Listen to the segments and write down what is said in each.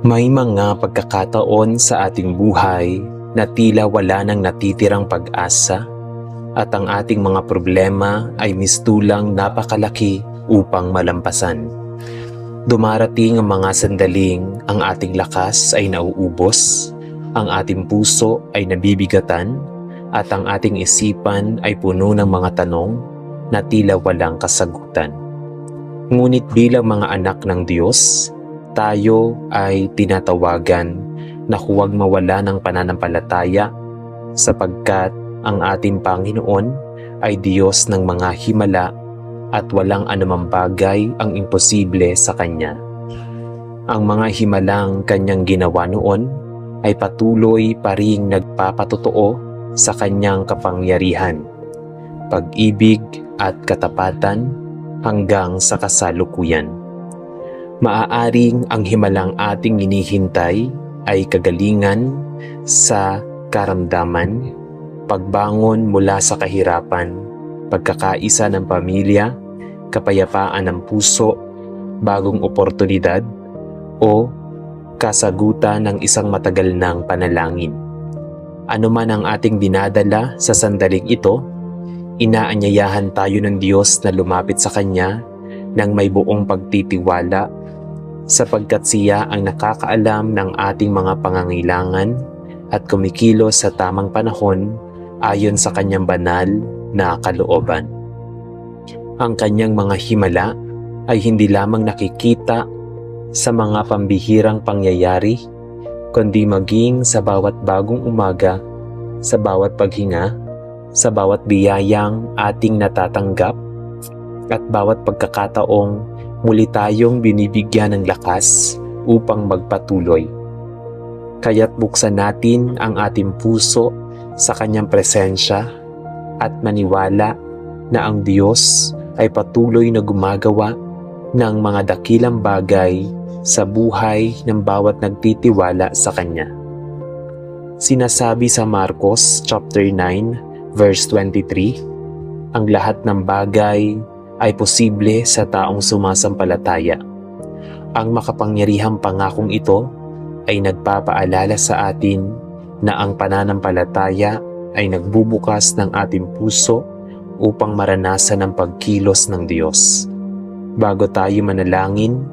May mga pagkakataon sa ating buhay na tila wala nang natitirang pag-asa at ang ating mga problema ay mistulang napakalaki upang malampasan. Dumarating ang mga sandaling ang ating lakas ay nauubos, ang ating puso ay nabibigatan, at ang ating isipan ay puno ng mga tanong na tila walang kasagutan. Ngunit bilang mga anak ng Diyos, tayo ay tinatawagan na huwag mawala ng pananampalataya sapagkat ang ating Panginoon ay Diyos ng mga himala at walang anumang bagay ang imposible sa Kanya. Ang mga himalang Kanyang ginawa noon ay patuloy pa ring nagpapatotoo sa Kanyang kapangyarihan, pag-ibig at katapatan hanggang sa kasalukuyan. Maaaring ang himalang ating hinihintay ay kagalingan sa karamdaman, pagbangon mula sa kahirapan, pagkakaisa ng pamilya, kapayapaan ng puso, bagong oportunidad, o kasagutan ng isang matagal ng panalangin. Ano man ang ating dinadala sa sandaling ito, inaanyayahan tayo ng Diyos na lumapit sa Kanya ng may buong pagtitiwala sapagkat Siya ang nakakaalam ng ating mga pangangailangan at kumikilos sa tamang panahon ayon sa Kanyang banal na kalooban. Ang Kanyang mga himala ay hindi lamang nakikita sa mga pambihirang pangyayari, kundi maging sa bawat bagong umaga, sa bawat paghinga, sa bawat biyayang ating natatanggap, at bawat pagkakataong muli tayong binibigyan ng lakas upang magpatuloy. Kaya't buksan natin ang ating puso sa Kanyang presensya at maniwala na ang Diyos ay patuloy na gumagawa ng mga dakilang bagay sa buhay ng bawat nagtitiwala sa Kanya. Sinasabi sa Marcos chapter 9 verse 23, ang lahat ng bagay ay posible sa taong sumasampalataya. Ang makapangyarihang pangakong ito ay nagpapaalala sa atin na ang pananampalataya ay nagbubukas ng ating puso upang maranasan ang pagkilos ng Diyos. Bago tayo manalangin,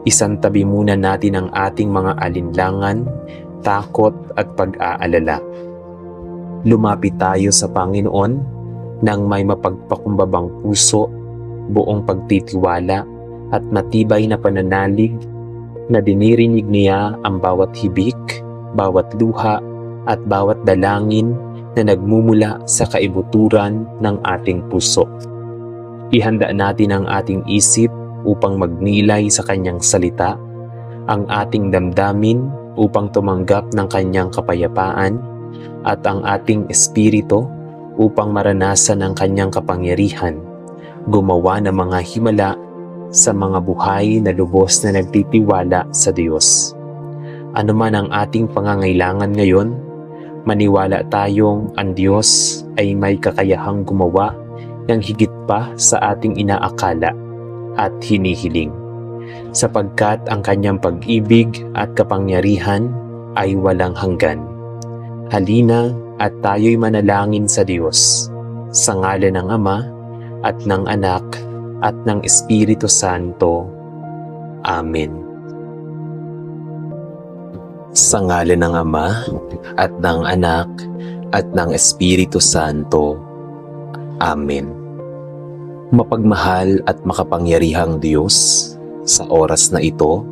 isantabi muna natin ang ating mga alinlangan, takot at pag-aalala. Lumapit tayo sa Panginoon ng may mapagpakumbabang puso, buong pagtitiwala at matibay na pananalig na dinirinig niya ang bawat hibik, bawat luha at bawat dalangin na nagmumula sa kaibuturan ng ating puso. Ihanda natin ang ating isip upang magnilay sa Kanyang salita, ang ating damdamin upang tumanggap ng Kanyang kapayapaan, at ang ating espiritu upang maranasan ang Kanyang kapangyarihan, gumawa ng mga himala sa mga buhay na lubos na nagtitiwala sa Diyos. Ano man ang ating pangangailangan ngayon, maniwala tayong ang Diyos ay may kakayahang gumawa ng higit pa sa ating inaakala at hinihiling, sapagkat ang Kanyang pag-ibig at kapangyarihan ay walang hanggan. Halina at tayo'y manalangin sa Diyos, sa ngalan ng Ama, at ng Anak, at ng Espiritu Santo. Amen. Sa ngalan ng Ama, at ng Anak, at ng Espiritu Santo. Amen. Mapagmahal at makapangyarihang Diyos, sa oras na ito,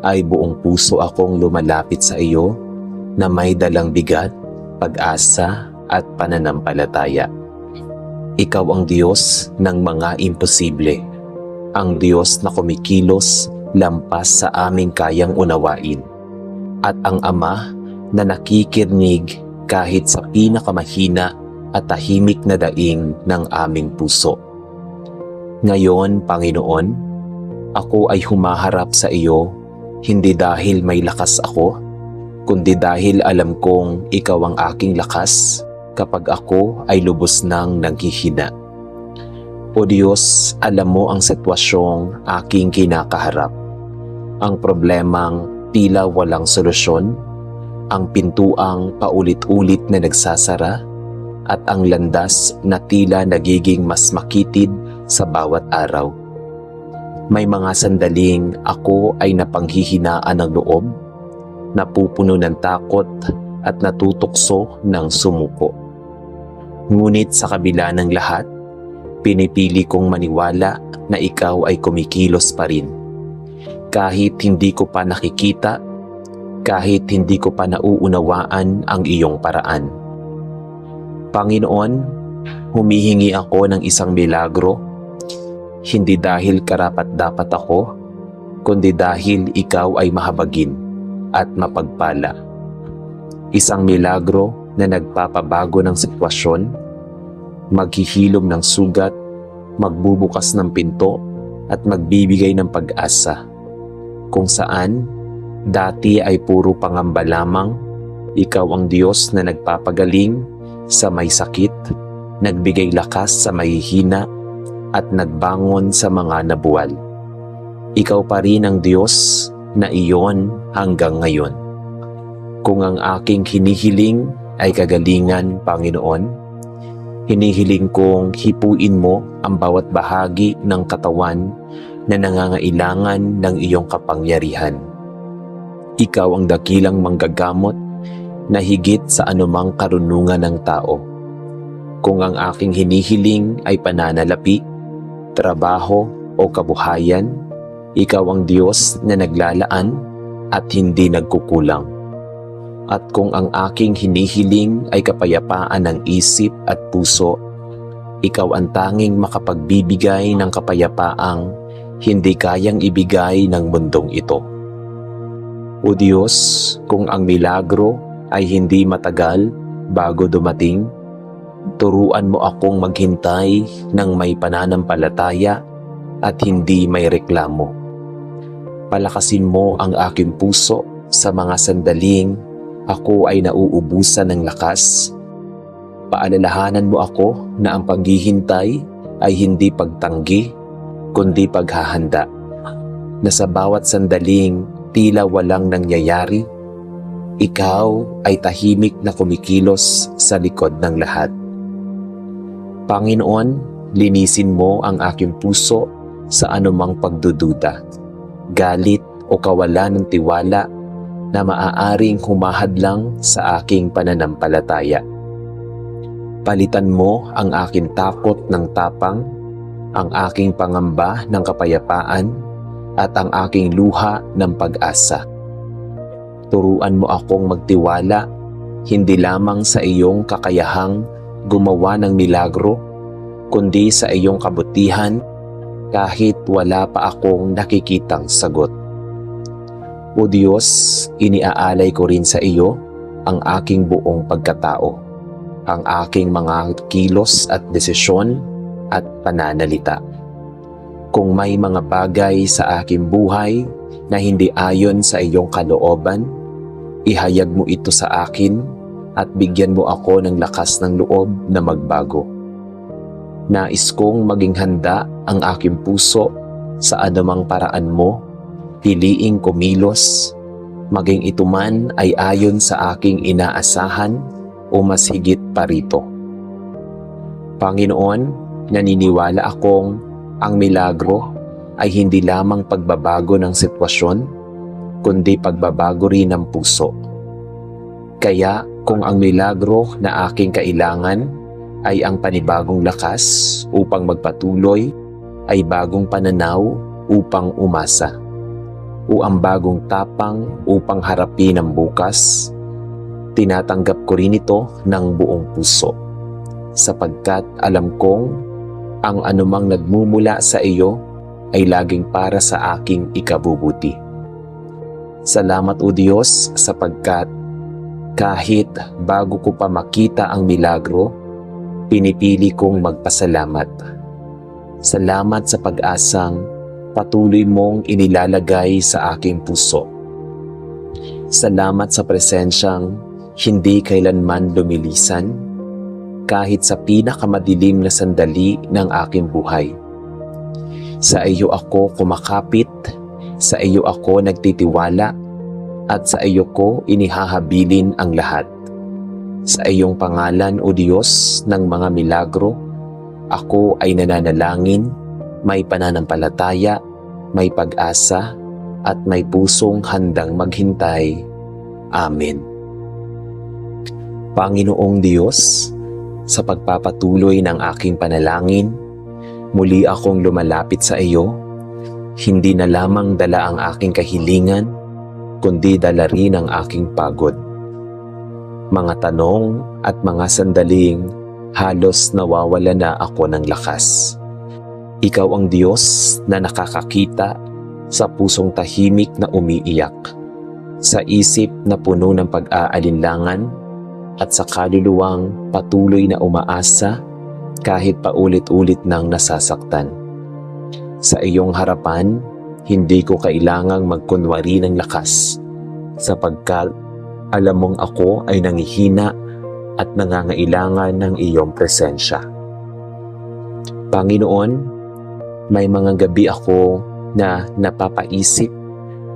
ay buong puso akong lumalapit sa iyo na may dalang bigat, pag-asa, at pananampalataya. Ikaw ang Diyos ng mga imposible, ang Diyos na kumikilos lampas sa aming kayang unawain, at ang Ama na nakikinig kahit sa pinakamahina at tahimik na daing ng aming puso. Ngayon, Panginoon, ako ay humaharap sa iyo hindi dahil may lakas ako, kundi dahil alam kong ikaw ang aking lakas kapag ako ay lubos nang naghihina. O Diyos, alam mo ang sitwasyong aking kinakaharap, ang problemang tila walang solusyon, ang pintuang paulit-ulit na nagsasara, at ang landas na tila nagiging mas makitid sa bawat araw. May mga sandaling ako ay napanghihinaan ng loob, napupuno ng takot at natutukso ng sumuko. Ngunit sa kabila ng lahat, pinipili kong maniwala na ikaw ay kumikilos pa rin. Kahit hindi ko pa nakikita, kahit hindi ko pa nauunawaan ang iyong paraan. Panginoon, humihingi ako ng isang milagro, hindi dahil karapat-dapat ako, kundi dahil ikaw ay mahabagin at mapagpala. Isang milagro na nagpapabago ng sitwasyon, maghihilom ng sugat, magbubukas ng pinto at magbibigay ng pag-asa. Kung saan, dati ay puro pangamba lamang, ikaw ang Diyos na nagpapagaling sa may sakit, nagbigay lakas sa mahihina at nagbangon sa mga nabuwal. Ikaw pa rin ang Diyos na iyon hanggang ngayon. Kung ang aking hinihiling ay kagalingan, Panginoon, hinihiling kong hipuin mo ang bawat bahagi ng katawan na nangangailangan ng iyong kapangyarihan. Ikaw ang dakilang manggagamot na higit sa anumang karunungan ng tao. Kung ang aking hinihiling ay pananalapi, trabaho o kabuhayan, ikaw ang Diyos na naglalaan at hindi nagkukulang. At kung ang aking hinihiling ay kapayapaan ng isip at puso, ikaw ang tanging makapagbibigay ng kapayapaang hindi kayang ibigay ng mundong ito. O Diyos, kung ang milagro ay hindi matagal bago dumating, turuan mo akong maghintay ng may pananampalataya at hindi may reklamo. Palakasin mo ang aking puso sa mga sandaling ako ay nauubusan ng lakas. Paalalahanan mo ako na ang paghihintay ay hindi pagtanggi, kundi paghahanda. Na sa bawat sandaling tila walang nangyayari, ikaw ay tahimik na kumikilos sa likod ng lahat. Panginoon, linisin mo ang aking puso sa anumang pagdududa, galit o kawalan ng tiwala na maaaring humahadlang sa aking pananampalataya. Palitan mo ang aking takot ng tapang, ang aking pangamba ng kapayapaan, at ang aking luha ng pag-asa. Turuan mo akong magtiwala, hindi lamang sa iyong kakayahang gumawa ng milagro, kundi sa iyong kabutihan kahit wala pa akong nakikitang sagot. O Diyos, iniaalay ko rin sa iyo ang aking buong pagkatao, ang aking mga kilos at desisyon at pananalita. Kung may mga bagay sa aking buhay na hindi ayon sa iyong kalooban, ihayag mo ito sa akin at bigyan mo ako ng lakas ng loob na magbago. Nais kong maging handa ang aking puso sa anumang paraan mo, piliing kumilos, maging ito man ay ayon sa aking inaasahan o mas higit pa rito. Panginoon, naniniwala akong ang milagro ay hindi lamang pagbabago ng sitwasyon, kundi pagbabago rin ng puso. Kaya kung ang milagro na aking kailangan ay ang panibagong lakas upang magpatuloy, ay bagong pananaw upang umasa, o ang bagong tapang upang harapin ang bukas, tinatanggap ko rin ito ng buong puso, sapagkat alam kong ang anumang nagmumula sa iyo ay laging para sa aking ikabubuti. Salamat o Diyos sapagkat kahit bago ko pa makita ang milagro, pinipili kong magpasalamat. Salamat sa pag-asang patuloy mong inilalagay sa aking puso. Salamat sa presensyang hindi kailanman lumilisan, kahit sa pinakamadilim na sandali ng aking buhay. Sa iyo ako kumakapit, sa iyo ako nagtitiwala, at sa iyo ko inihahabilin ang lahat. Sa iyong pangalan, O Diyos ng mga milagro, ako ay nananalangin, may pananampalataya, may pag-asa, at may pusong handang maghintay. Amen. Panginoong Diyos, sa pagpapatuloy ng aking panalangin, muli akong lumalapit sa iyo, hindi na lamang dala ang aking kahilingan, kundi dala rin ang aking pagod. Mga tanong at mga sandaling halos nawawala na ako ng lakas. Ikaw ang Diyos na nakakakita sa pusong tahimik na umiiyak, sa isip na puno ng pag-aalinlangan, at sa kaluluwang patuloy na umaasa kahit paulit-ulit nang nasasaktan. Sa iyong harapan, hindi ko kailangang magkunwari ng lakas, sapagkat alam mong ako ay nangihina at nangangailangan ng iyong presensya. Panginoon, may mga gabi ako na napapaisip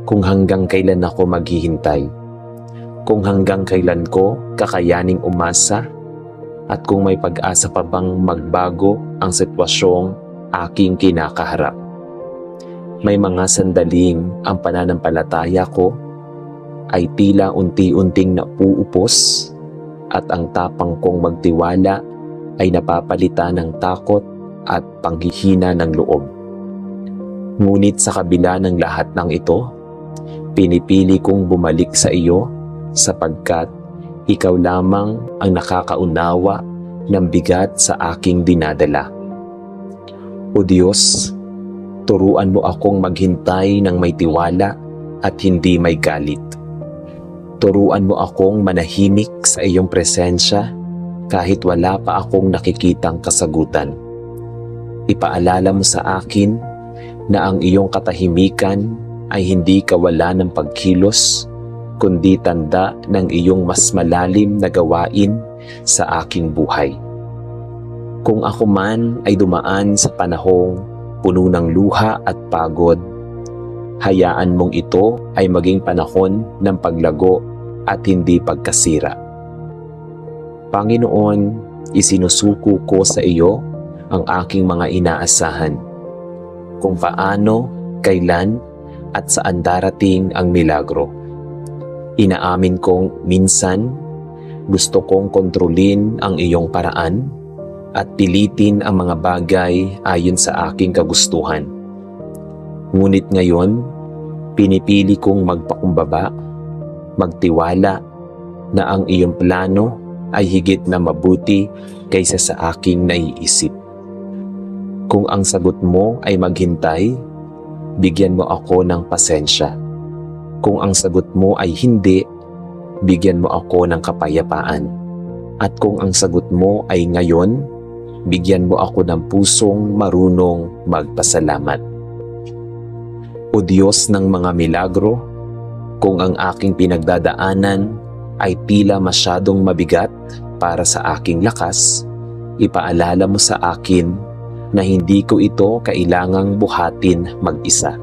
kung hanggang kailan ako maghihintay, kung hanggang kailan ko kakayaning umasa, at kung may pag-asa pa bang magbago ang sitwasyong aking kinakaharap. May mga sandaling ang pananampalataya ko ay tila unti-unting nauupos at ang tapang kong magtiwala ay napapalitan ng takot at panghihina ng loob. Ngunit sa kabila ng lahat ng ito, pinipili kong bumalik sa iyo sapagkat ikaw lamang ang nakakaunawa ng bigat sa aking dinadala. O Diyos, turuan mo akong maghintay ng may tiwala at hindi may galit. Turuan mo akong manahimik sa iyong presensya kahit wala pa akong nakikitang kasagutan. Ipaalala mo sa akin na ang iyong katahimikan ay hindi kawalan ng pagkilos, kundi tanda ng iyong mas malalim na gawain sa aking buhay. Kung ako man ay dumaan sa panahong puno ng luha at pagod, hayaan mong ito ay maging panahon ng paglago at hindi pagkasira. Panginoon, isinusuko ko sa iyo ang aking mga inaasahan, kung paano, kailan, at saan darating ang milagro. Inaamin kong minsan, gusto kong kontrolin ang iyong paraan at pilitin ang mga bagay ayon sa aking kagustuhan. Ngunit ngayon, pinipili kong magpakumbaba, magtiwala na ang iyong plano ay higit na mabuti kaysa sa aking naiisip. Kung ang sagot mo ay maghintay, bigyan mo ako ng pasensya. Kung ang sagot mo ay hindi, bigyan mo ako ng kapayapaan. At kung ang sagot mo ay ngayon, bigyan mo ako ng pusong marunong magpasalamat. O Diyos ng mga milagro, kung ang aking pinagdadaanan ay tila masyadong mabigat para sa aking lakas, ipaalala mo sa akin na hindi ko ito kailangang buhatin mag-isa.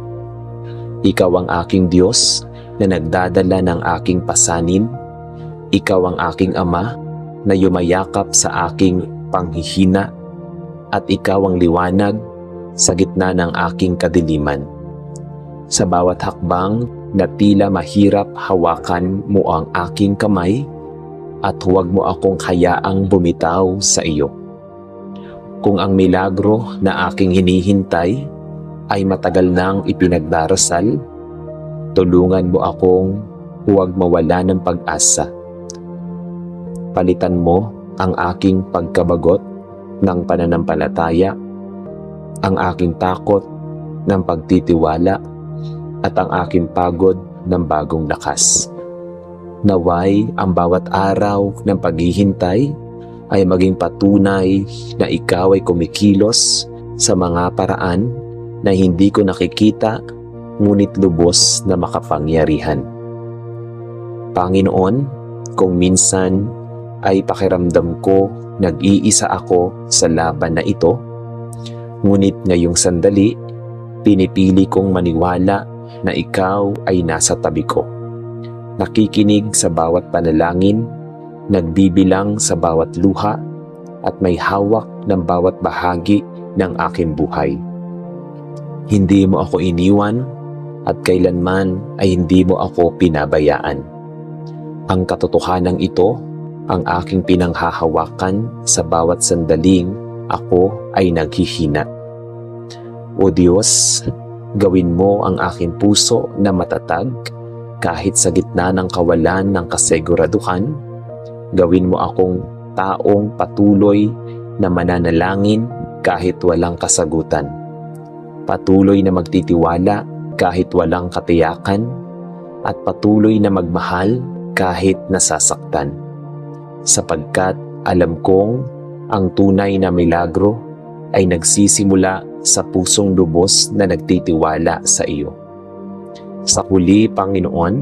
Ikaw ang aking Diyos na nagdadala ng aking pasanin. Ikaw ang aking Ama na yumayakap sa aking panghihina, at ikaw ang liwanag sa gitna ng aking kadiliman. Sa bawat hakbang na tila mahirap, hawakan mo ang aking kamay at huwag mo akong hayaang bumitaw sa iyo. Kung ang milagro na aking hinihintay ay matagal nang ipinagdarasal, tulungan mo akong huwag mawala ng pag-asa. Palitan mo ang aking pagkabagot ng pananampalataya, ang aking takot ng pagtitiwala, at ang aking pagod ng bagong lakas. Naway ang bawat araw ng paghihintay ay maging patunay na ikaw ay kumikilos sa mga paraan na hindi ko nakikita, ngunit lubos na makapangyarihan. Panginoon, kung minsan ay pakiramdam ko nag-iisa ako sa laban na ito, ngunit ngayong sandali, pinipili kong maniwala na ikaw ay nasa tabi ko. nakikinig sa bawat panalangin, nagbibilang sa bawat luha, at may hawak ng bawat bahagi ng aking buhay. Hindi mo ako iniwan at kailanman ay hindi mo ako pinabayaan. Ang katotohanan ito ang aking pinanghahawakan sa bawat sandaling ako ay naghihina. O Diyos, gawin mo ang aking puso na matatag kahit sa gitna ng kawalan ng kasiguraduhan. Gawin mo akong taong patuloy na mananalangin kahit walang kasagutan. Patuloy na magtitiwala kahit walang katiyakan, at patuloy na magmahal kahit nasasaktan. Sapagkat alam kong ang tunay na milagro ay nagsisimula sa pusong lubos na nagtitiwala sa iyo. Sa huli, Panginoon,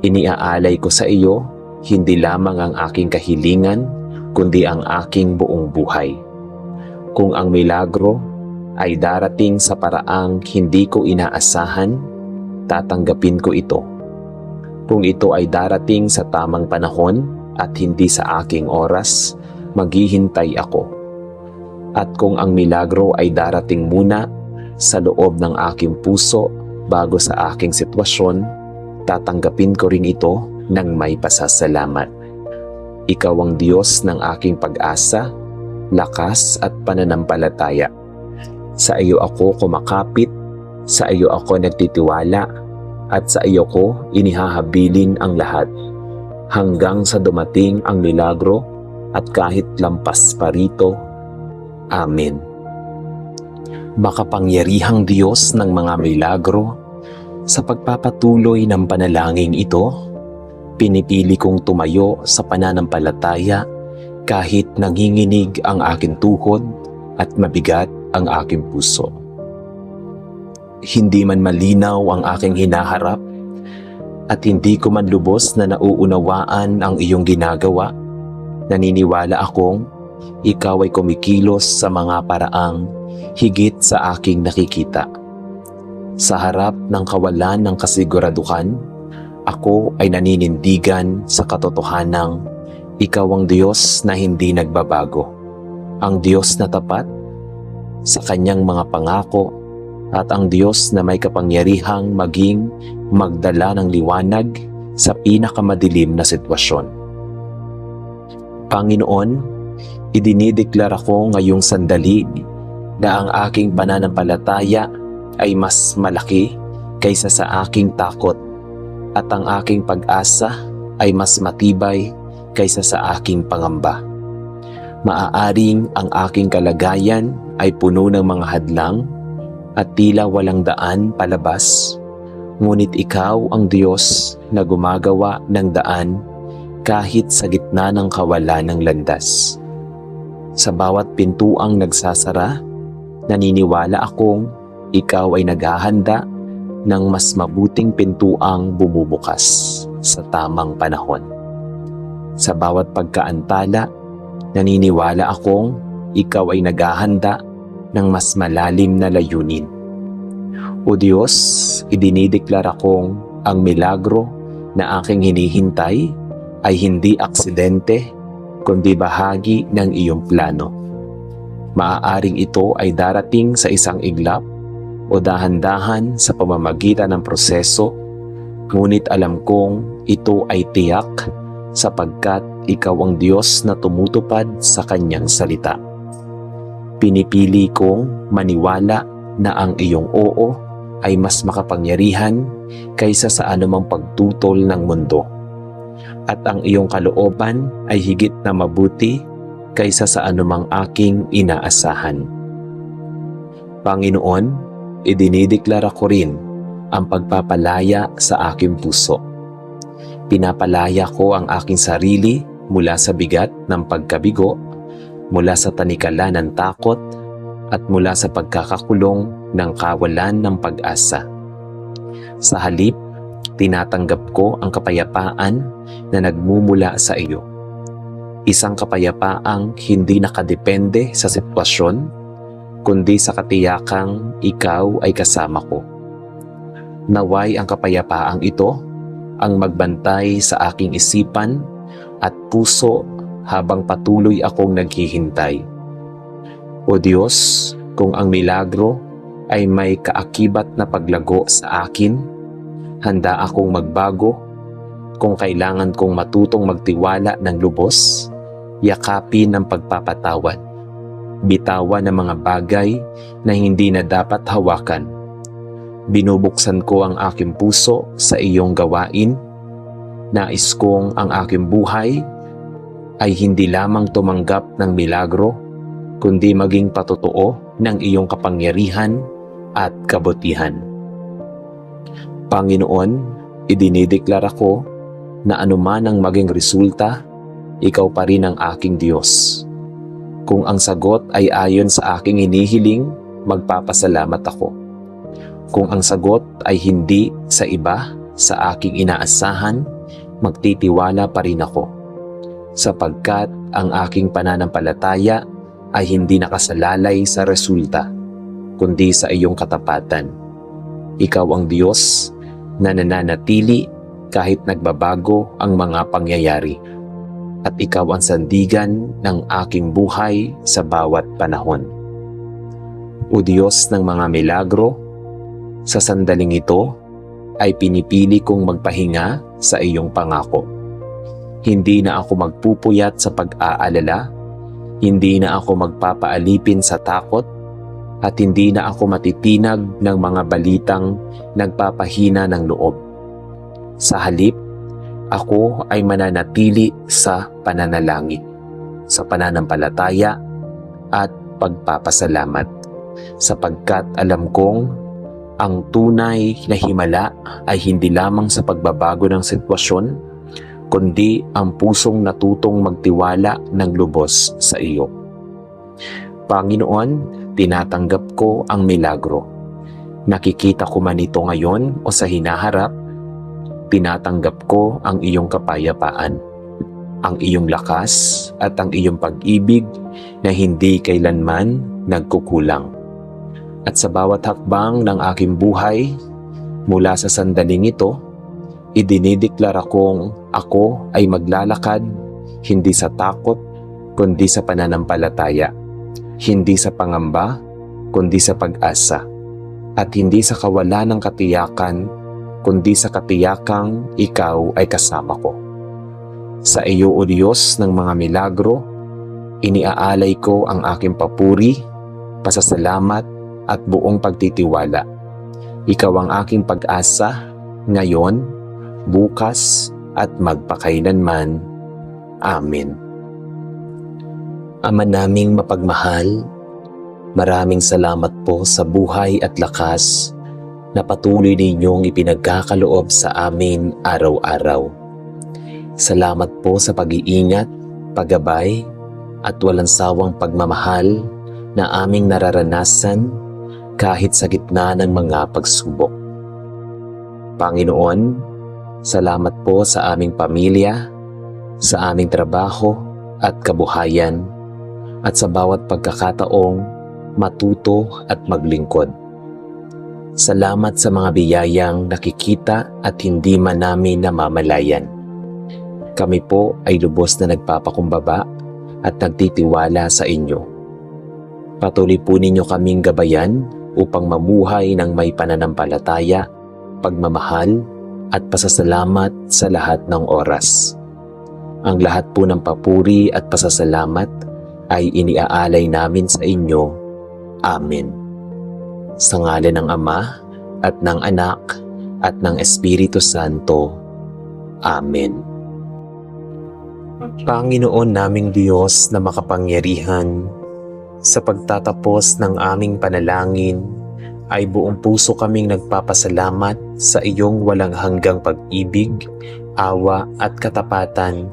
iniaalay ko sa iyo hindi lamang ang aking kahilingan, kundi ang aking buong buhay. Kung ang milagro ay darating sa paraang hindi ko inaasahan, tatanggapin ko ito. Kung ito ay darating sa tamang panahon at hindi sa aking oras, maghihintay ako. At kung ang milagro ay darating muna sa loob ng aking puso bago sa aking sitwasyon, tatanggapin ko rin ito ng may pasasalamat. Ikaw ang Diyos ng aking pag-asa, lakas at pananampalataya. Sa iyo ako kumakapit, sa iyo ako nagtitiwala, at sa iyo ko inihahabilin ang lahat. Hanggang sa dumating ang milagro at kahit lampas pa rito. Amen. Makapangyarihang Diyos ng mga milagro, sa pagpapatuloy ng panalangin ito, pinipili kong tumayo sa pananampalataya kahit nanginginig ang aking tuhod at mabigat ang aking puso. Hindi man malinaw ang aking hinaharap at hindi ko man lubos na nauunawaan ang iyong ginagawa, naniniwala akong ikaw ay kumikilos sa mga paraang higit sa aking nakikita. Sa harap ng kawalan ng kasiguraduhan, ako ay naninindigan sa katotohanang ikaw ang Diyos na hindi nagbabago, ang Diyos na tapat sa kanyang mga pangako, at ang Diyos na may kapangyarihang maging magdala ng liwanag sa pinakamadilim na sitwasyon. Panginoon, idinideklara ko ngayong sandali na ang aking pananampalataya ay mas malaki kaysa sa aking takot, at ang aking pag-asa ay mas matibay kaysa sa aking pangamba. Maaaring ang aking kalagayan ay puno ng mga hadlang at tila walang daan palabas, ngunit ikaw ang Diyos na gumagawa ng daan kahit sa gitna ng kawalan ng landas. Sa bawat pintuang nagsasara, naniniwala akong ikaw ay naghahanda ng mas mabuting pintuang bumubukas sa tamang panahon. Sa bawat pagkaantala, naniniwala akong ikaw ay naghahanda ng mas malalim na layunin. O Diyos, idinideklara kong ang milagro na aking hinihintay ay hindi aksidente, kundi bahagi ng iyong plano. Maaaring ito ay darating sa isang iglap o dahan-dahan sa pamamagitan ng proseso, ngunit alam kong ito ay tiyak sapagkat ikaw ang Diyos na tumutupad sa kanyang salita. Pinipili kong maniwala na ang iyong oo ay mas makapangyarihan kaysa sa anumang pagtutol ng mundo, at ang iyong kalooban ay higit na mabuti kaysa sa anumang aking inaasahan. Panginoon, idinideklara ko rin ang pagpapalaya sa aking puso. Pinapalaya ko ang aking sarili mula sa bigat ng pagkabigo, mula sa tanikala ng takot, at mula sa pagkakakulong ng kawalan ng pag-asa. Sa halip, tinatanggap ko ang kapayapaan na nagmumula sa iyo. Isang kapayapaang hindi nakadepende sa sitwasyon, kundi sa katiyakang ikaw ay kasama ko. Naway ang kapayapaang ito ang magbantay sa aking isipan at puso habang patuloy akong naghihintay. O Diyos, kung ang milagro ay may kaakibat na paglago sa akin, handa akong magbago. Kung kailangan kong matutong magtiwala ng lubos, yakapin ang pagpapatawad, bitawan ng mga bagay na hindi na dapat hawakan. Binubuksan ko ang aking puso sa iyong gawain. Nais kong ang aking buhay ay hindi lamang tumanggap ng milagro, kundi maging patotoo ng iyong kapangyarihan at kabutihan. Panginoon, idinideklara ko na anuman ang maging resulta, ikaw pa rin ang aking Diyos. Kung ang sagot ay ayon sa aking hinihiling, magpapasalamat ako. Kung ang sagot ay hindi sa iba, sa aking inaasahan, magtitiwala pa rin ako. Sapagkat ang aking pananampalataya ay hindi nakasalalay sa resulta, kundi sa iyong katapatan. Ikaw ang Diyos na nananatili kahit nagbabago ang mga pangyayari. At ikaw ang sandigan ng aking buhay sa bawat panahon. O Diyos ng mga milagro, sa sandaling ito ay pinipili kong magpahinga sa iyong pangako. Hindi na ako magpupuyat sa pag-aalala, hindi na ako magpapaalipin sa takot, at hindi na ako matitinag ng mga balitang nagpapahina ng loob. Sa halip, ako ay mananatili sa pananalangin, sa pananampalataya at pagpapasalamat, sapagkat alam kong ang tunay na himala ay hindi lamang sa pagbabago ng sitwasyon, kundi ang pusong natutong magtiwala ng lubos sa iyo. Panginoon, tinatanggap ko ang milagro. Nakikita ko man ito ngayon o sa hinaharap, tinatanggap ko ang iyong kapayapaan, ang iyong lakas at ang iyong pag-ibig na hindi kailanman nagkukulang. At sa bawat hakbang ng aking buhay, mula sa sandaling ito, idinideklara kong ako ay maglalakad hindi sa takot, kundi sa pananampalataya, hindi sa pangamba, kundi sa pag-asa, at hindi sa kawalan ng katiyakan, kundi sa katiyakang ikaw ay kasama ko. Sa iyo, O Diyos ng mga milagro, iniaalay ko ang aking papuri, pasasalamat at buong pagtitiwala. Ikaw ang aking pag-asa, ngayon, bukas at magpakailanman. Amen. Ama naming mapagmahal, maraming salamat po sa buhay at lakas na patuloy ninyong ipinagkakaloob sa amin araw-araw. Salamat po sa pag-iingat, paggabay at walang sawang pagmamahal na aming nararanasan kahit sa gitna ng mga pagsubok. Panginoon, salamat po sa aming pamilya, sa aming trabaho at kabuhayan, at sa bawat pagkakataong matuto at maglingkod. Salamat sa mga biyayang nakikita at hindi man namin namamalayan. Kami po ay lubos na nagpapakumbaba at nagtitiwala sa inyo. Patuloy po ninyo kaming gabayan upang mamuhay ng may pananampalataya, pagmamahal at pasasalamat sa lahat ng oras. Ang lahat po ng papuri at pasasalamat ay iniaalay namin sa inyo. Amen. Sa ngalan ng Ama at ng Anak at ng Espiritu Santo. Amen. Panginoon naming Diyos na makapangyarihan, sa pagtatapos ng aming panalangin ay buong puso kaming nagpapasalamat sa iyong walang hanggang pag-ibig, awa at katapatan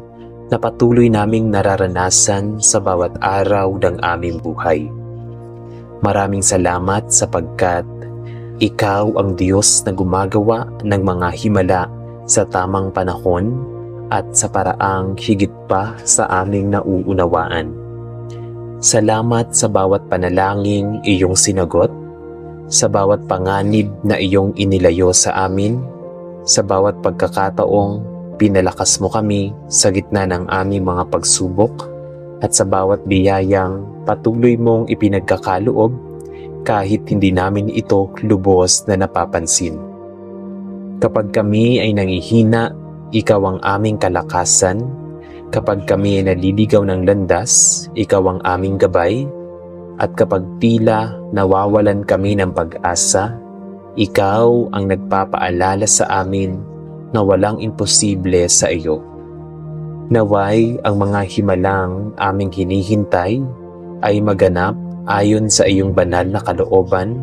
na patuloy naming nararanasan sa bawat araw ng aming buhay. Maraming salamat sapagkat ikaw ang Diyos na gumagawa ng mga himala sa tamang panahon at sa paraang higit pa sa aming nauunawaan. Salamat sa bawat panalangin iyong sinagot, sa bawat panganib na iyong inilayo sa amin, Sa bawat pagkakataong pinalakas mo kami sa gitna ng aming mga pagsubok at sa bawat biyayang patuloy mong ipinagkakaloob kahit hindi namin ito lubos na napapansin. Kapag kami ay nangihina, ikaw ang aming kalakasan. Kapag kami ay naliligaw ng landas, ikaw ang aming gabay. At kapag tila nawawalan kami ng pag-asa, ikaw ang nagpapaalala sa amin na walang imposible sa iyo. Naway ang mga himalang aming hinihintay ay maganap ayon sa iyong banal na kalooban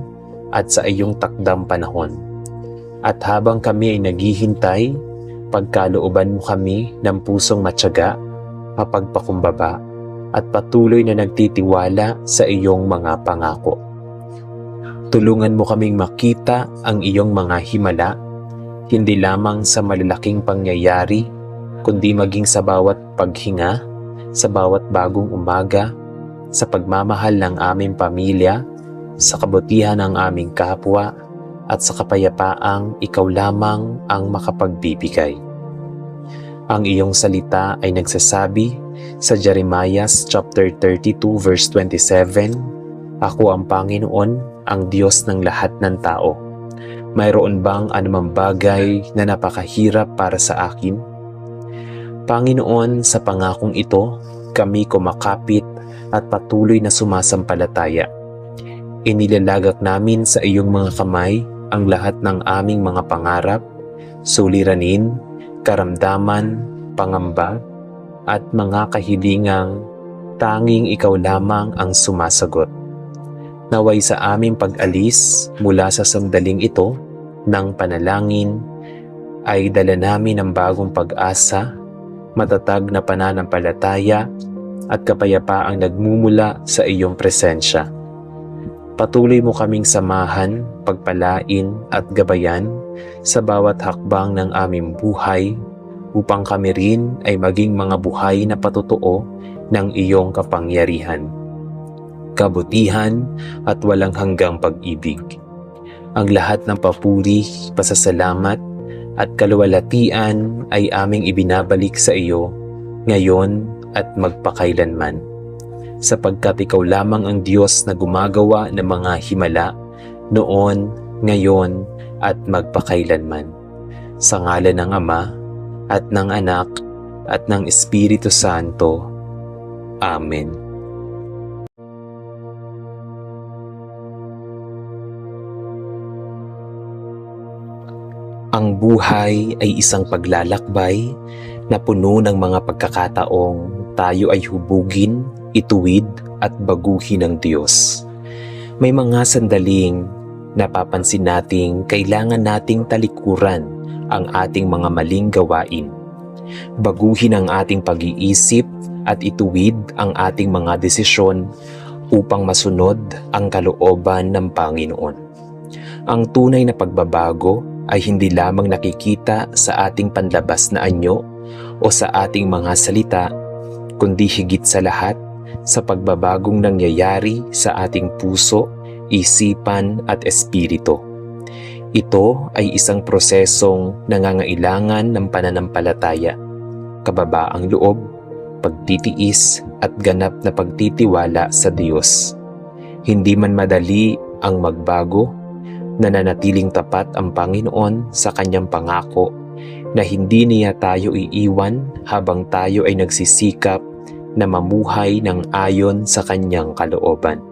at sa iyong takdang panahon. At habang kami ay naghihintay, pagkalooban mo kami ng pusong matyaga, mapagpakumbaba, at patuloy na nagtitiwala sa iyong mga pangako. Tulungan mo kaming makita ang iyong mga himala, hindi lamang sa malalaking pangyayari, kundi maging sa bawat paghinga, sa bawat bagong umaga, sa pagmamahal ng aming pamilya, sa kabutihan ng aming kapwa, at sa kapayapaang ikaw lamang ang makapagbibigay. Ang iyong salita ay nagsasabi sa Jeremiah chapter 32 verse 27, Ako ang Panginoon, ang Diyos ng lahat ng tao. Mayroon bang anumang bagay na napakahirap para sa akin? Panginoon, sa pangakong ito, kami kumakapit at patuloy na sumasampalataya. Inilalagak namin sa iyong mga kamay ang lahat ng aming mga pangarap, suliranin, karamdaman, pangamba, at mga kahilingang tanging ikaw lamang ang sumasagot. Naway sa aming pag-alis mula sa sandaling ito ng panalangin ay dala namin ang bagong pag-asa, matatag na pananampalataya at kapayapaang nagmumula sa iyong presensya. Patuloy mo kaming samahan, pagpalain at gabayan sa bawat hakbang ng aming buhay upang kami rin ay maging mga buhay na patotoo ng iyong kapangyarihan, kabutihan at walang hanggang pag-ibig. Ang lahat ng papuri, pasasalamat at kaluwalhatian ay aming ibinabalik sa iyo ngayon at magpakailanman, sapagkat ikaw lamang ang Diyos na gumagawa ng mga himala noon, ngayon at magpakailanman. Sa ngalan ng Ama at ng Anak at ng Espiritu Santo. Amen. Ang buhay ay isang paglalakbay na puno ng mga pagkakataong tayo ay hubugin, ituwid at baguhin ng Diyos. May mga sandaling napapansin nating kailangan nating talikuran ang ating mga maling gawain. Baguhin ang ating pag-iisip at ituwid ang ating mga desisyon upang masunod ang kalooban ng Panginoon. Ang tunay na pagbabago ay hindi lamang nakikita sa ating panlabas na anyo o sa ating mga salita, kundi higit sa lahat sa pagbabagong nangyayari sa ating puso, isipan at espiritu. Ito ay isang prosesong nangangailangan ng pananampalataya, kababaang loob, pagtitiis at ganap na pagtitiwala sa Diyos. Hindi man madali ang magbago, nananatiling tapat ang Panginoon sa kanyang pangako na hindi niya tayo iiwan habang tayo ay nagsisikap na mamuhay ng ayon sa kanyang kalooban.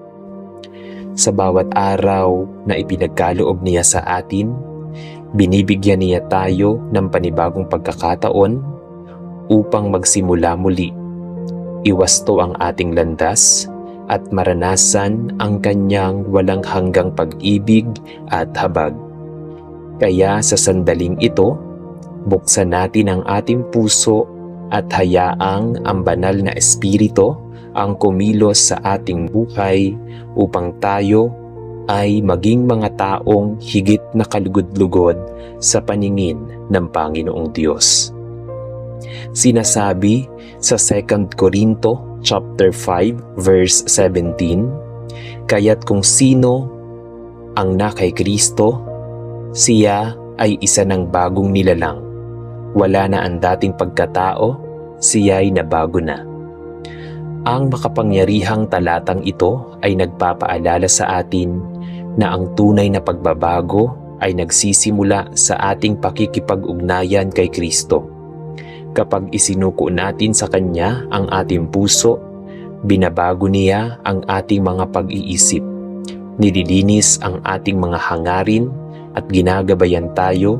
Sa bawat araw na ipinagkaloob niya sa atin, binibigyan niya tayo ng panibagong pagkakataon upang magsimula muli, iwasto ang ating landas at maranasan ang kanyang walang hanggang pag-ibig at habag. Kaya sa sandaling ito, buksan natin ang ating puso at hayaang ang banal na Espiritu ang kumilos sa ating buhay upang tayo ay maging mga taong higit na kalugod-lugod sa paningin ng Panginoong Diyos. Sinasabi sa 2 Corinto chapter 5 verse 17, kaya't kung sino ang na kay Kristo, siya ay isa ng bagong nilalang. Wala na ang dating pagkatao, siya'y nabago na. Ang makapangyarihang talatang ito ay nagpapaalala sa atin na ang tunay na pagbabago ay nagsisimula sa ating pakikipag-ugnayan kay Kristo. Kapag isinuko natin sa Kanya ang ating puso, binabago niya ang ating mga pag-iisip, nililinis ang ating mga hangarin at ginagabayan tayo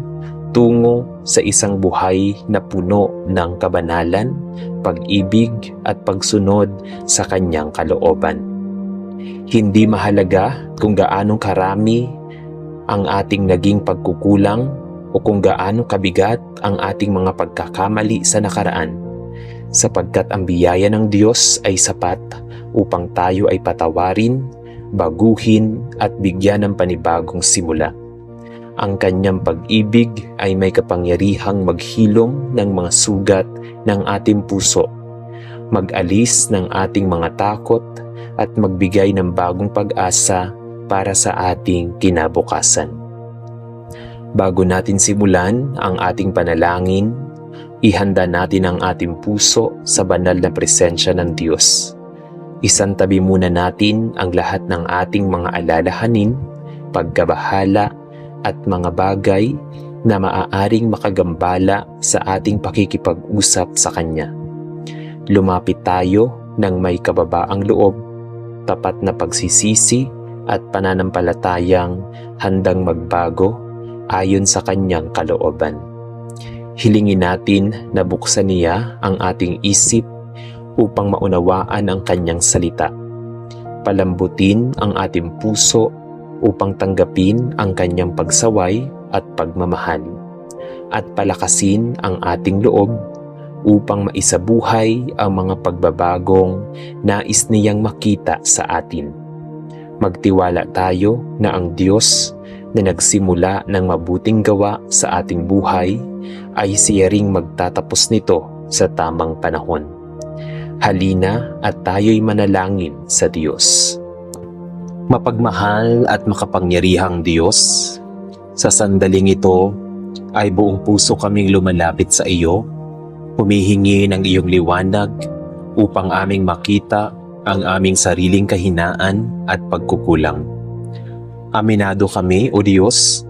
tungo sa isang buhay na puno ng kabanalan, pag-ibig at pagsunod sa Kanyang kalooban. Hindi mahalaga kung gaano karami ang ating naging pagkukulang o kung gaano kabigat ang ating mga pagkakamali sa nakaraan, sapagkat ang biyaya ng Diyos ay sapat upang tayo ay patawarin, baguhin at bigyan ng panibagong simula. Ang Kanyang pag-ibig ay may kapangyarihang maghilom ng mga sugat ng ating puso, mag-alis ng ating mga takot at magbigay ng bagong pag-asa para sa ating kinabukasan. Bago natin simulan ang ating panalangin, ihanda natin ang ating puso sa banal na presensya ng Diyos. Isantabi muna natin ang lahat ng ating mga alalahanin, pagkabahala at mga bagay na maaaring makagambala sa ating pakikipag-usap sa Kanya. Lumapit tayo ng may kababaang loob, tapat na pagsisisi at pananampalatayang handang magbago ayon sa Kanyang kalooban. Hilingin natin na buksan niya ang ating isip upang maunawaan ang Kanyang salita. Palambutin ang ating puso upang tanggapin ang Kanyang pagsaway at pagmamahal. At palakasin ang ating loob upang maisabuhay ang mga pagbabagong nais niyang makita sa atin. Magtiwala tayo na ang Diyos na nagsimula ng mabuting gawa sa ating buhay ay siya ring magtatapos nito sa tamang panahon. Halina at tayo'y manalangin sa Diyos. Mapagmahal at makapangyarihang Diyos, sa sandaling ito ay buong puso kaming lumalapit sa iyo, humihingi ng iyong liwanag upang aming makita ang aming sariling kahinaan at pagkukulang. Aminado kami, O Diyos,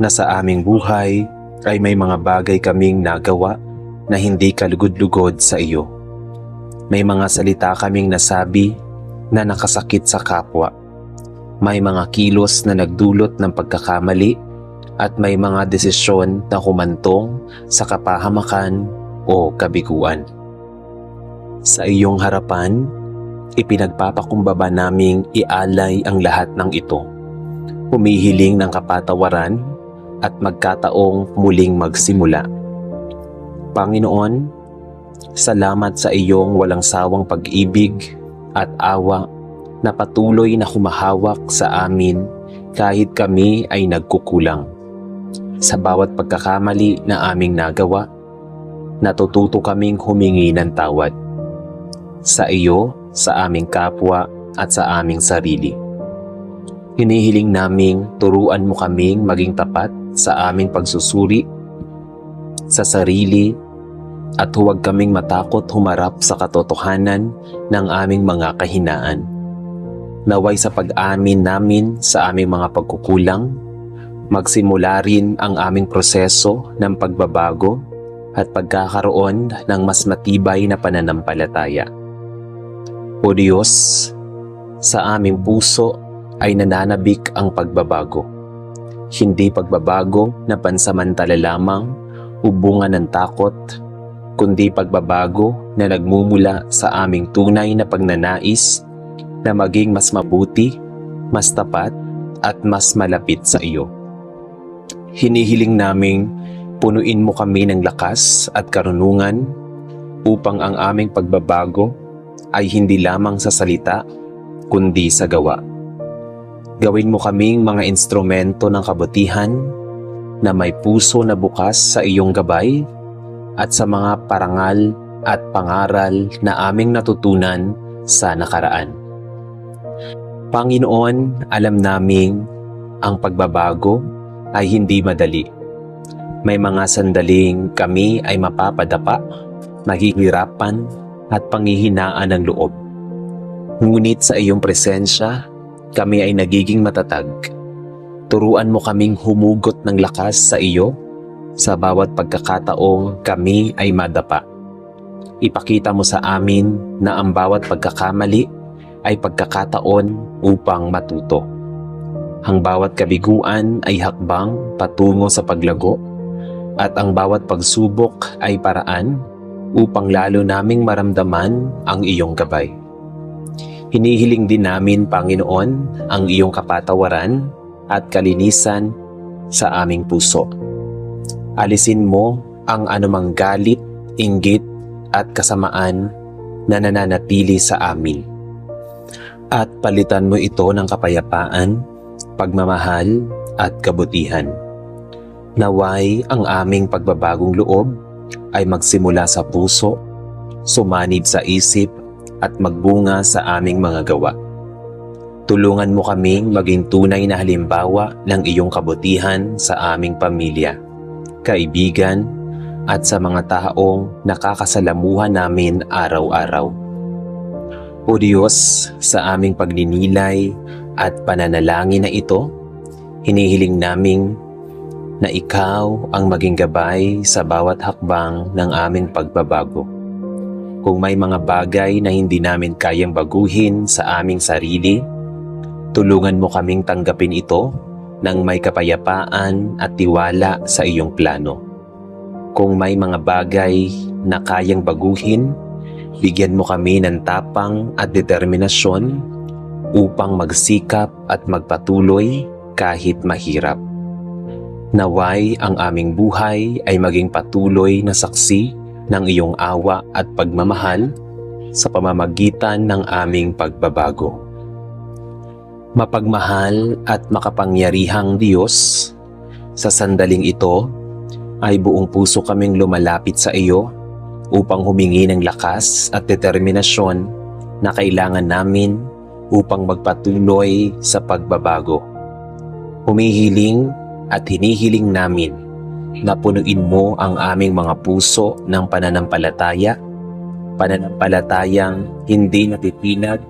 na sa aming buhay ay may mga bagay kaming nagawa na hindi kalugod-lugod sa iyo. May mga salita kaming nasabi na nakasakit sa kapwa. May mga kilos na nagdulot ng pagkakamali at may mga desisyon na humantong sa kapahamakan o kabiguan. Sa iyong harapan, ipinagpapakumbaba naming ialay ang lahat ng ito. Humihiling ng kapatawaran at magkataong muling magsimula. Panginoon, salamat sa iyong walang sawang pag-ibig at awa na patuloy na humahawak sa amin kahit kami ay nagkukulang. Sa bawat pagkakamali na aming nagawa, natututo kaming humingi ng tawad. Sa iyo, sa aming kapwa at sa aming sarili. Hinihiling naming turuan mo kaming maging tapat sa aming pagsusuri sa sarili at huwag kaming matakot humarap sa katotohanan ng aming mga kahinaan. Naway sa pag-amin namin sa aming mga pagkukulang, magsimula rin ang aming proseso ng pagbabago at pagkakaroon ng mas matibay na pananampalataya. O Diyos, sa aming puso ay nananabik ang pagbabago. Hindi pagbabago na pansamantala lamang o bunga ng takot, kundi pagbabago na nagmumula sa aming tunay na pagnanais na maging mas mabuti, mas tapat at mas malapit sa iyo. Hinihiling naming punuin mo kami ng lakas at karunungan upang ang aming pagbabago ay hindi lamang sa salita kundi sa gawa. Gawin mo kaming mga instrumento ng kabutihan na may puso na bukas sa iyong gabay at sa mga parangal at pangaral na aming natutunan sa nakaraan. Panginoon, alam naming ang pagbabago ay hindi madali. May mga sandaling kami ay mapapadapa, mahihirapan at panghihinaan ng loob. Ngunit sa iyong presensya, kami ay nagiging matatag. Turuan mo kaming humugot ng lakas sa iyo sa bawat pagkakataong kami ay madapa. Ipakita mo sa amin na ang bawat pagkakamali ay pagkakataon upang matuto. Ang bawat kabiguan ay hakbang patungo sa paglago at ang bawat pagsubok ay paraan upang lalo naming maramdaman ang iyong gabay. Hinihiling din namin, Panginoon, ang iyong kapatawaran at kalinisan sa aming puso. Alisin mo ang anumang galit, inggit at kasamaan na nananatili sa amin. At palitan mo ito ng kapayapaan, pagmamahal at kabutihan. Naway ang aming pagbabagong loob ay magsimula sa puso, sumanib sa isip at magbunga sa aming mga gawa. Tulungan mo kaming maging tunay na halimbawa ng iyong kabutihan sa aming pamilya, kaibigan at sa mga taong nakakasalamuhan namin araw-araw. O Diyos, sa aming pagninilay at pananalangin na ito, hinihiling naming na ikaw ang maging gabay sa bawat hakbang ng aming pagbabago. Kung may mga bagay na hindi namin kayang baguhin sa aming sarili, tulungan mo kaming tanggapin ito ng may kapayapaan at tiwala sa iyong plano. Kung may mga bagay na kayang baguhin, bigyan mo kami ng tapang at determinasyon upang magsikap at magpatuloy kahit mahirap. Naway ang aming buhay ay maging patuloy na saksi ng iyong awa at pagmamahal sa pamamagitan ng aming pagbabago. Mapagmahal at makapangyarihang Diyos, sa sandaling ito ay buong puso kaming lumalapit sa iyo upang humingi ng lakas at determinasyon na kailangan namin upang magpatuloy sa pagbabago. Humihiling at hinihiling namin na punuin mo ang aming mga puso ng pananampalatayang hindi natitinag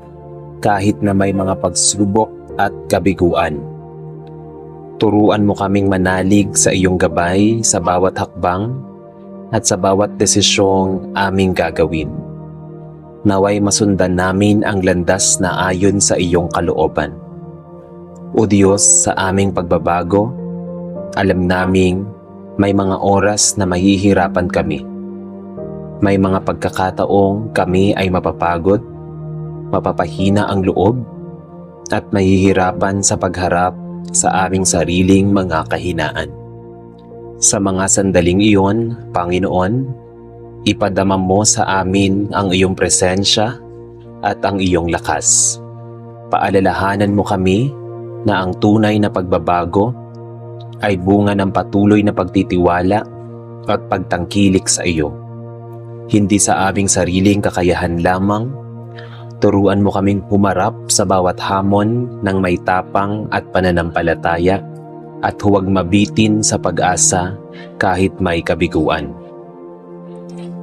kahit na may mga pagsubok at kabiguan. Turuan mo kaming manalig sa iyong gabay sa bawat hakbang at sa bawat desisyong aming gagawin. Naway masundan namin ang landas na ayon sa iyong kalooban. O Diyos, sa aming pagbabago, alam naming may mga oras na mahihirapan kami. May mga pagkakataong kami ay mapapagod, mapapahina ang loob, at mahihirapan sa pagharap sa aming sariling mga kahinaan. Sa mga sandaling iyon, Panginoon, ipadama mo sa amin ang iyong presensya at ang iyong lakas. Paalalahanan mo kami na ang tunay na pagbabago ay bunga ng patuloy na pagtitiwala at pagtangkilik sa iyo. Hindi sa aming sariling kakayahan lamang, turuan mo kaming humarap sa bawat hamon ng may tapang at pananampalataya at huwag mabitin sa pag-asa kahit may kabiguan.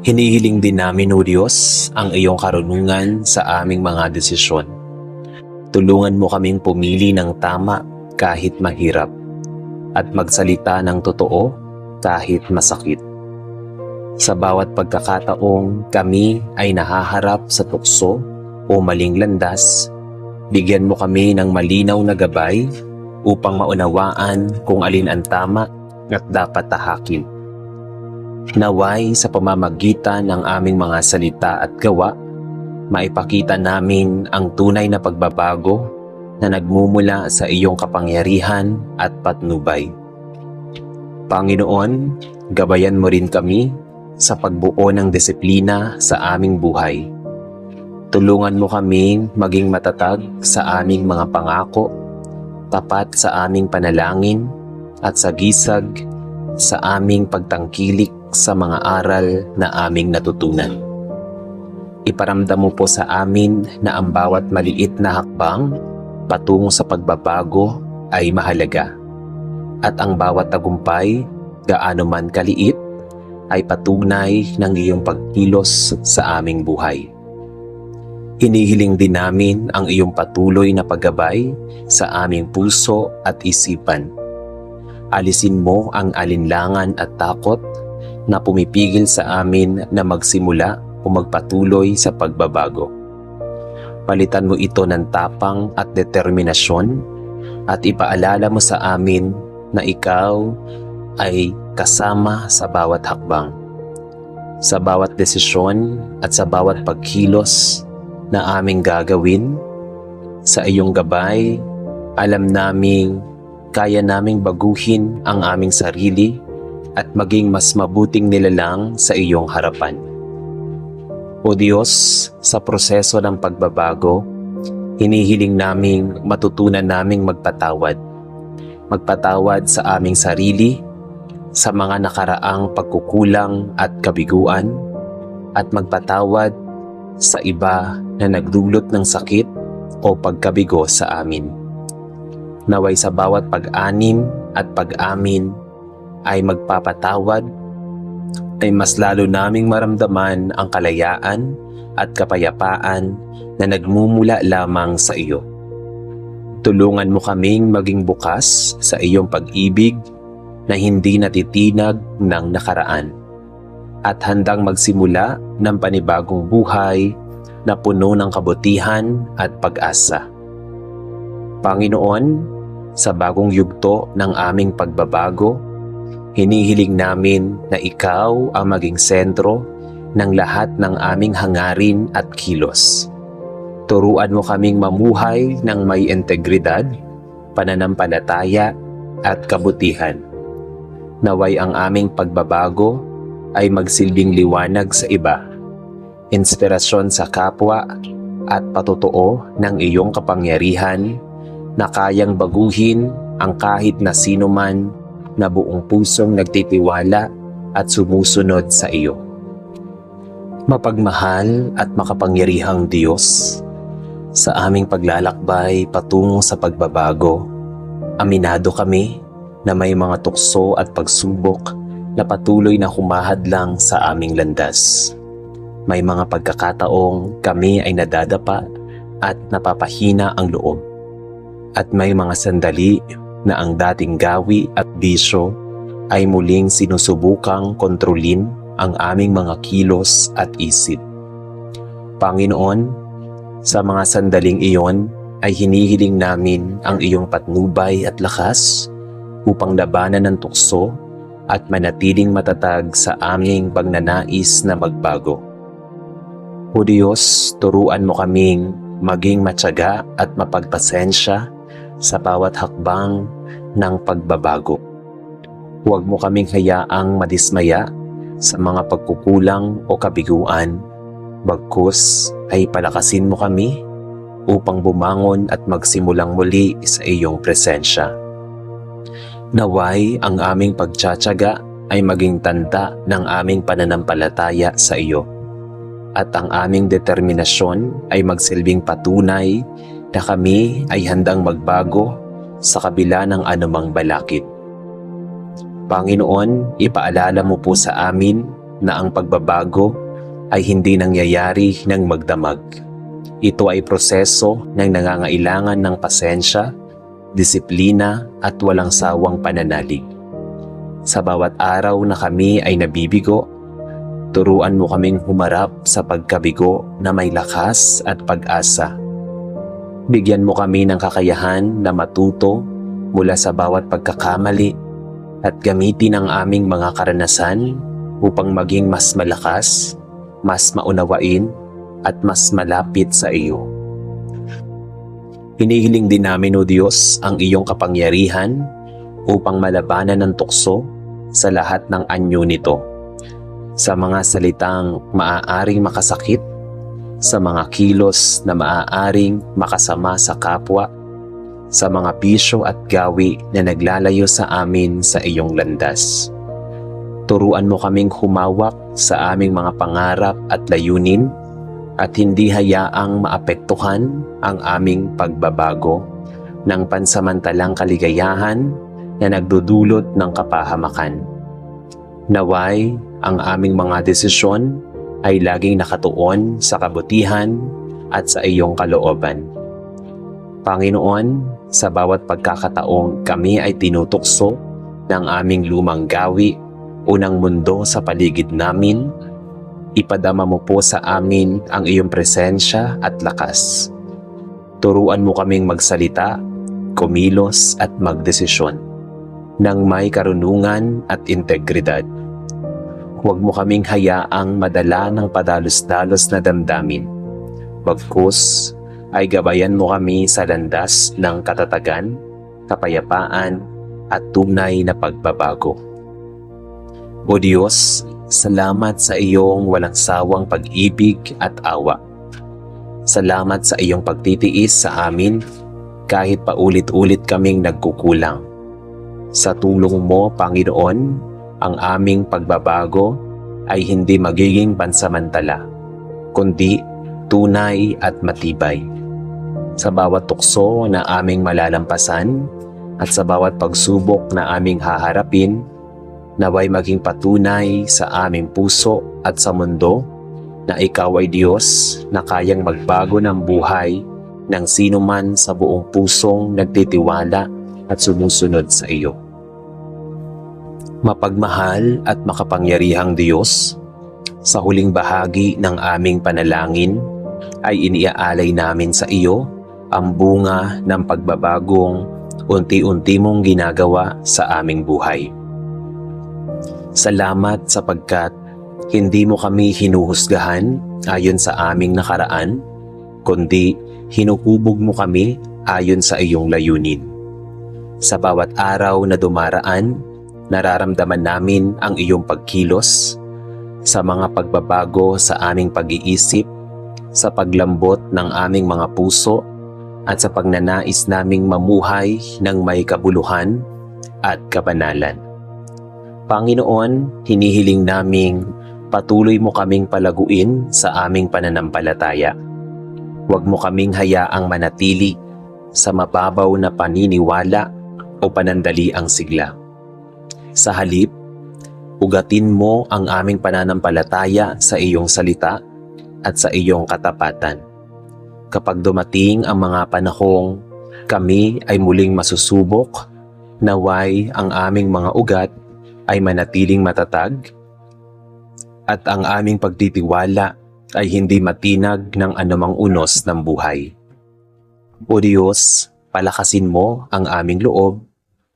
Hinihiling din namin, O Diyos, ang iyong karunungan sa aming mga desisyon. Tulungan mo kaming pumili ng tama kahit mahirap at magsalita ng totoo kahit masakit. Sa bawat pagkakataong kami ay nahaharap sa tukso o maling landas, bigyan mo kami ng malinaw na gabay upang maunawaan kung alin ang tama at dapat tahakin. Naway sa pamamagitan ng aming mga salita at gawa, maipakita namin ang tunay na pagbabago na nagmumula sa iyong kapangyarihan at patnubay. Panginoon, gabayan mo rin kami sa pagbuo ng disiplina sa aming buhay. Tulungan mo kaming maging matatag sa aming mga pangako, tapat sa aming panalangin, at sagisag sa aming pagtangkilik sa mga aral na aming natutunan. Iparamdam mo po sa amin na ang bawat maliit na hakbang patungo sa pagbabago ay mahalaga, at ang bawat tagumpay gaano man kaliit, ay patunay ng iyong pagkilos sa aming buhay. Hinihiling din namin ang iyong patuloy na paggabay sa aming puso at isipan. Alisin mo ang alinlangan at takot na pumipigil sa amin na magsimula o magpatuloy sa pagbabago. Palitan mo ito ng tapang at determinasyon at ipaalala mo sa amin na ikaw ay kasama sa bawat hakbang, sa bawat desisyon at sa bawat pagkilos na aming gagawin. Sa iyong gabay, alam naming kaya naming baguhin ang aming sarili at maging mas mabuting nilalang sa iyong harapan. O Diyos, sa proseso ng pagbabago, hinihiling naming matutunan naming magpatawad. Magpatawad sa aming sarili, sa mga nakaraang pagkukulang at kabiguan, at magpatawad sa iba na nagdulot ng sakit o pagkabigo sa amin. Naway sa bawat pag-anim at pag-amin ay magpapatawad, ay mas lalo naming maramdaman ang kalayaan at kapayapaan na nagmumula lamang sa iyo. Tulungan mo kaming maging bukas sa iyong pag-ibig na hindi natitinag ng nakaraan at handang magsimula ng panibagong buhay na puno ng kabutihan at pag-asa. Panginoon, sa bagong yugto ng aming pagbabago, hinihiling namin na ikaw ang maging sentro ng lahat ng aming hangarin at kilos. Turuan mo kaming mamuhay ng may integridad, pananampalataya at kabutihan. Naway ang aming pagbabago ay magsilbing liwanag sa iba, inspirasyon sa kapwa at patotoo ng iyong kapangyarihan na kayang baguhin ang kahit na sino man na buong pusong nagtitiwala at sumusunod sa iyo. Mapagmahal at makapangyarihang Diyos, sa aming paglalakbay patungo sa pagbabago, aminado kami na may mga tukso at pagsubok na patuloy na humahadlang sa aming landas. May mga pagkakataong kami ay nadadapa at napapahina ang loob. At may mga sandali na ang dating gawi at bisyo ay muling sinusubukang kontrolin ang aming mga kilos at isip. Panginoon, sa mga sandaling iyon ay hinihiling namin ang iyong patnubay at lakas upang labanan ng tukso at manatiling matatag sa aming pagnanais na magbago. O Diyos, turuan mo kaming maging matyaga at mapagpasensya sa bawat hakbang ng pagbabago. Huwag mo kaming hayaang madismaya sa mga pagkukulang o kabiguan, bagkus ay palakasin mo kami upang bumangon at magsimulang muli sa iyong presensya. Naway ang aming pagtsatsaga ay maging tanda ng aming pananampalataya sa iyo, at ang aming determinasyon ay magsilbing patunay na kami ay handang magbago sa kabila ng anumang balakid. Panginoon, ipaalala mo po sa amin na ang pagbabago ay hindi nangyayari ng magdamag. Ito ay proseso ng nangangailangan ng pasensya, disiplina at walang sawang pananalig. Sa bawat araw na kami ay nabibigo, turuan mo kaming humarap sa pagkabigo na may lakas at pag-asa. Bigyan mo kami ng kakayahan na matuto mula sa bawat pagkakamali at gamitin ang aming mga karanasan upang maging mas malakas, mas maunawain at mas malapit sa iyo. Hinihiling din namin, O Diyos, ang iyong kapangyarihan upang malabanan ng tukso sa lahat ng anyo nito, sa mga salitang maaaring makasakit, sa mga kilos na maaaring makasama sa kapwa, sa mga bisyo at gawi na naglalayo sa amin sa iyong landas. Turuan mo kaming humawak sa aming mga pangarap at layunin at hindi hayaang maapektuhan ang aming pagbabago ng pansamantalang kaligayahan na nagdudulot ng kapahamakan. Naway ang aming mga desisyon ay laging nakatuon sa kabutihan at sa iyong kalooban. Panginoon, sa bawat pagkakataong kami ay tinutukso ng aming lumang gawi o ng mundo sa paligid namin, ipadama mo po sa amin ang iyong presensya at lakas. Turuan mo kaming magsalita, kumilos at magdesisyon nang may karunungan at integridad. Huwag mo kaming hayaang madala ng padalos-dalos na damdamin. Bagkus ay gabayan mo kami sa landas ng katatagan, kapayapaan at tunay na pagbabago. O Diyos, salamat sa iyong walang sawang pag-ibig at awa. Salamat sa iyong pagtitiis sa amin kahit paulit-ulit kaming nagkukulang. Sa tulong mo, Panginoon, ang aming pagbabago ay hindi magiging pansamantala, kundi tunay at matibay. Sa bawat tukso na aming malalampasan at sa bawat pagsubok na aming haharapin, naway maging patunay sa aming puso at sa mundo na ikaw ay Diyos na kayang magbago ng buhay ng sino man sa buong pusong nagtitiwala at sumusunod sa iyo. Mapagmahal at makapangyarihang Diyos, sa huling bahagi ng aming panalangin ay iniaalay namin sa iyo ang bunga ng pagbabagong unti-unti mong ginagawa sa aming buhay. Salamat sapagkat hindi mo kami hinuhusgahan ayon sa aming nakaraan, kundi hinukubog mo kami ayon sa iyong layunin. Sa bawat araw na dumaraan, nararamdaman namin ang iyong pagkilos sa mga pagbabago sa aming pag-iisip, sa paglambot ng aming mga puso, at sa pagnanais naming mamuhay ng may kabuluhan at kabanalan. Panginoon, hinihiling naming patuloy mo kaming palaguin sa aming pananampalataya. Huwag mo kaming hayaang manatili sa mababaw na paniniwala o panandaliang sigla. Sa halip, ugatin mo ang aming pananampalataya sa iyong salita at sa iyong katapatan. Kapag dumating ang mga panahong kami ay muling masusubok, naway ang aming mga ugat ay manatiling matatag at ang aming pagtitiwala ay hindi matinag ng anumang unos ng buhay. O Diyos, palakasin mo ang aming loob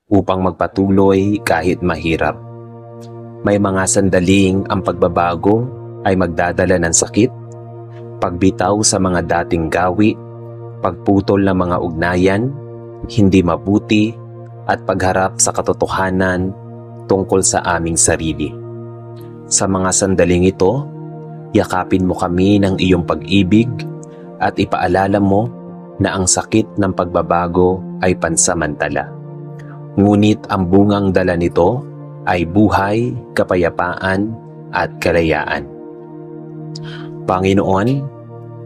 upang magpatuloy kahit mahirap. May mga sandaling ang pagbabago ay magdadala ng sakit, pagbitaw sa mga dating gawi, pagputol ng mga ugnayan, hindi mabuti, at pagharap sa katotohanan tungkol sa aming sarili. Sa mga sandaling ito, yakapin mo kami ng iyong pag-ibig at ipaalala mo na ang sakit ng pagbabago ay pansamantala. Ngunit ang bungang dala nito ay buhay, kapayapaan at kalayaan. Panginoon,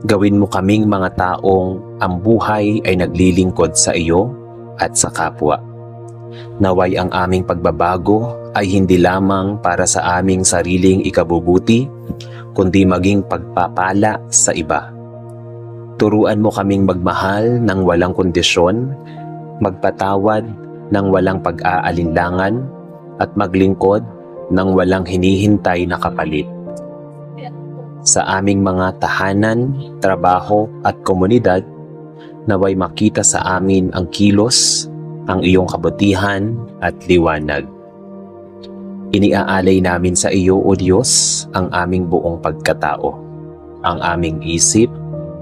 gawin mo kaming mga taong ang buhay ay naglilingkod sa iyo at sa kapwa. Naway ang aming pagbabago ay hindi lamang para sa aming sariling ikabubuti, kundi maging pagpapala sa iba. Turuan mo kaming magmahal ng walang kondisyon, magpatawad ng walang pag-aalinlangan, at maglingkod ng walang hinihintay na kapalit. Sa aming mga tahanan, trabaho at komunidad, naway makita sa amin ang kilos, ang iyong kabutihan at liwanag. Iniaalay namin sa iyo, O Diyos, ang aming buong pagkatao, ang aming isip,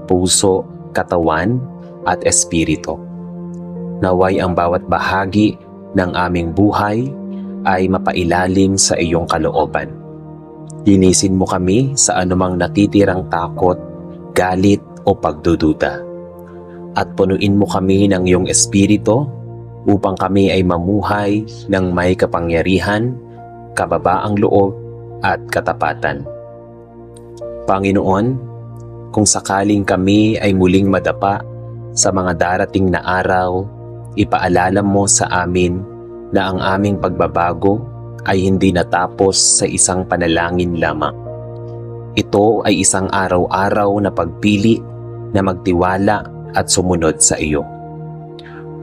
puso, katawan at espiritu. Naway ang bawat bahagi ng aming buhay ay mapailalim sa iyong kalooban. Linisin mo kami sa anumang natitirang takot, galit o pagdududa. At punuin mo kami ng iyong espiritu upang kami ay mamuhay ng may kapangyarihan, kababaang loob at katapatan. Panginoon, kung sakaling kami ay muling madapa sa mga darating na araw, ipaalala mo sa amin na ang aming pagbabago ay hindi natapos sa isang panalangin lamang. Ito ay isang araw-araw na pagpili na magtiwala at sumunod sa iyo.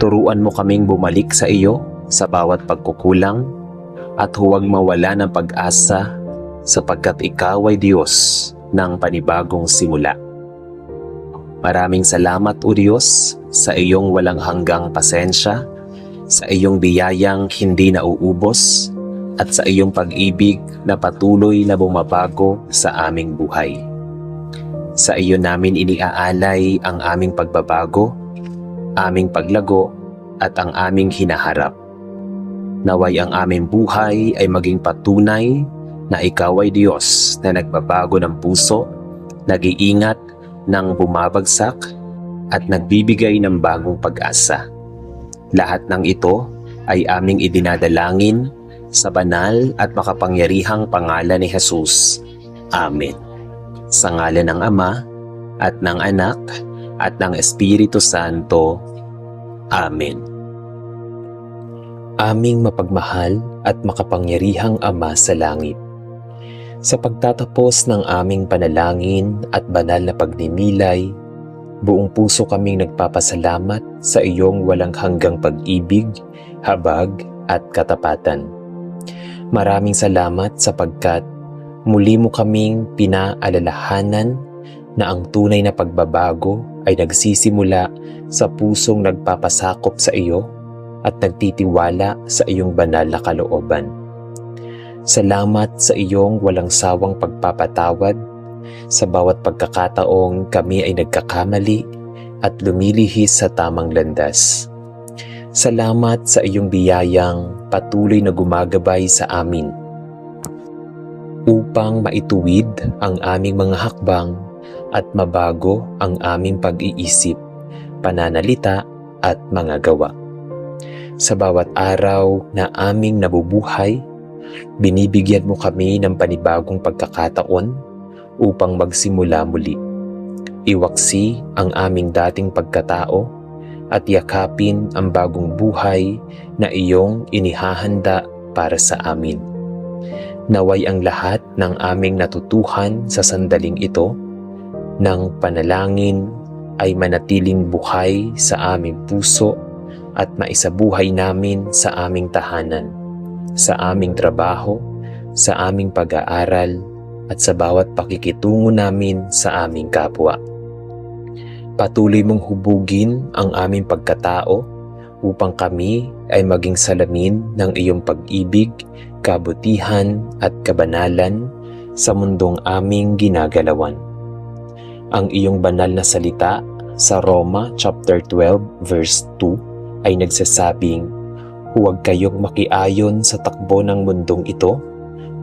Turuan mo kaming bumalik sa iyo sa bawat pagkukulang at huwag mawala ng pag-asa sapagkat ikaw ay Diyos ng panibagong simula. Maraming salamat o Diyos sa iyong walang hanggang pasensya, sa iyong biyayang hindi nauubos, at sa iyong pag-ibig na patuloy na bumabago sa aming buhay. Sa iyo namin iniaalay ang aming pagbabago, aming paglago, at ang aming hinaharap. Naway ang aming buhay ay maging patunay na ikaw ay Diyos na nagbabago ng puso, nag-iingat ng bumabagsak, at nagbibigay ng bagong pag-asa. Lahat ng ito ay aming idinadalangin sa banal at makapangyarihang pangalan ni Jesus. Amen. Sa ngalan ng Ama, at ng Anak, at ng Espiritu Santo. Amen. Aming mapagmahal at makapangyarihang Ama sa langit, sa pagtatapos ng aming panalangin at banal na pagninilay, buong puso kaming nagpapasalamat sa iyong walang hanggang pag-ibig, habag at katapatan. Maraming salamat sapagkat muli mo kaming pinaalalahanan na ang tunay na pagbabago ay nagsisimula sa pusong nagpapasakop sa iyo at nagtitiwala sa iyong banal na kalooban. Salamat sa iyong walang sawang pagpapatawad sa bawat pagkakataong kami ay nagkakamali at lumilihis sa tamang landas. Salamat sa iyong biyayang patuloy na gumagabay sa amin upang maituwid ang aming mga hakbang at mabago ang aming pag-iisip, pananalita at mga gawa. Sa bawat araw na aming nabubuhay, binibigyan mo kami ng panibagong pagkakataon upang magsimula muli. Iwaksi ang aming dating pagkatao at yakapin ang bagong buhay na iyong inihahanda para sa amin. Naway ang lahat ng aming natutuhan sa sandaling ito ng panalangin ay manatiling buhay sa aming puso at maisabuhay namin sa aming tahanan, sa aming trabaho, sa aming pag-aaral, at sa bawat pakikitungo namin sa aming kapwa. Patuloy mong hubugin ang aming pagkatao upang kami ay maging salamin ng iyong pag-ibig, kabutihan at kabanalan sa mundong aming ginagalawan. Ang iyong banal na salita sa Roma chapter 12 verse 2 ay nagsasabing, huwag kayong makiayon sa takbo ng mundong ito,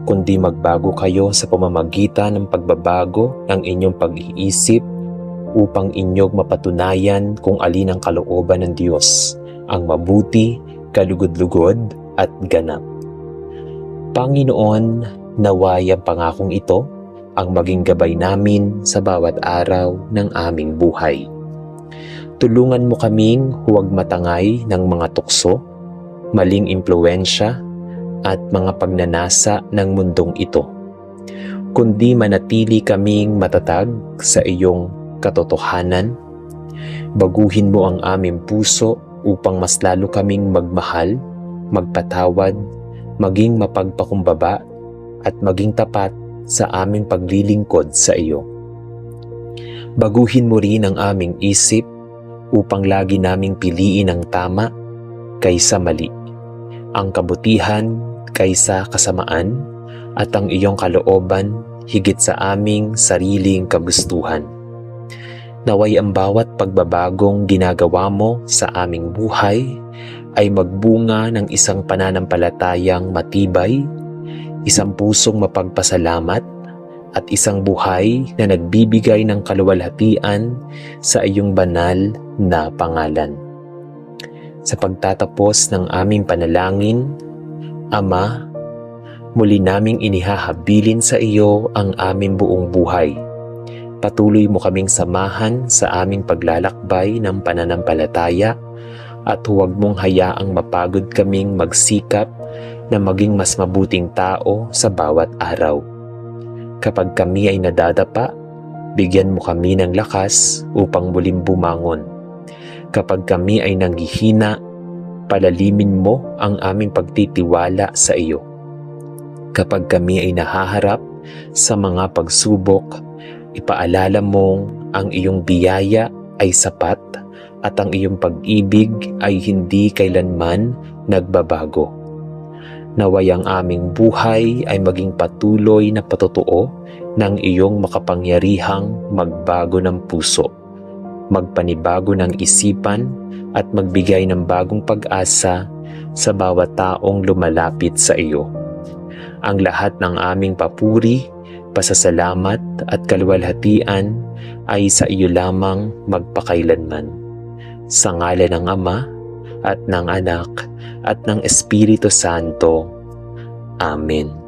kundi magbago kayo sa pamamagitan ng pagbabago ng inyong pag-iisip upang inyong mapatunayan kung alin ang kalooban ng Diyos, ang mabuti, kalugod-lugod at ganap. Panginoon, naway ang pangakong ito ang maging gabay namin sa bawat araw ng aming buhay. Tulungan mo kaming huwag matangay ng mga tukso, maling impluwensya, at mga pagnanasa ng mundong ito, kundi manatili kaming matatag sa iyong katotohanan. Baguhin mo ang aming puso upang mas lalo kaming magmahal, magpatawad, maging mapagpakumbaba, at maging tapat sa aming paglilingkod sa iyo. Baguhin mo rin ang aming isip upang lagi naming piliin ang tama kaysa mali, ang kabutihan kaysa kasamaan, at ang iyong kalooban higit sa aming sariling kagustuhan. Naway ang bawat pagbabagong ginagawa mo sa aming buhay ay magbunga ng isang pananampalatayang matibay, isang pusong mapagpasalamat, at isang buhay na nagbibigay ng kaluwalhatian sa iyong banal na pangalan. Sa pagtatapos ng aming panalangin, Ama, muli naming inihahabilin sa iyo ang aming buong buhay. Patuloy mo kaming samahan sa aming paglalakbay ng pananampalataya at huwag mong hayaang mapagod kaming magsikap na maging mas mabuting tao sa bawat araw. Kapag kami ay nadadapa, bigyan mo kami ng lakas upang muling bumangon. Kapag kami ay nanghihina, palalimin mo ang aming pagtitiwala sa iyo. Kapag kami ay nahaharap sa mga pagsubok, ipaalala mong ang iyong biyaya ay sapat at ang iyong pag-ibig ay hindi kailanman nagbabago. Naway ang aming buhay ay maging patuloy na patotoo ng iyong makapangyarihang magbago ng puso, magpanibago ng isipan at magbigay ng bagong pag-asa sa bawat taong lumalapit sa iyo. Ang lahat ng aming papuri, pasasalamat at kaluwalhatian ay sa iyo lamang magpakailanman. Sa ngalan ng Ama at ng Anak at ng Espiritu Santo. Amen.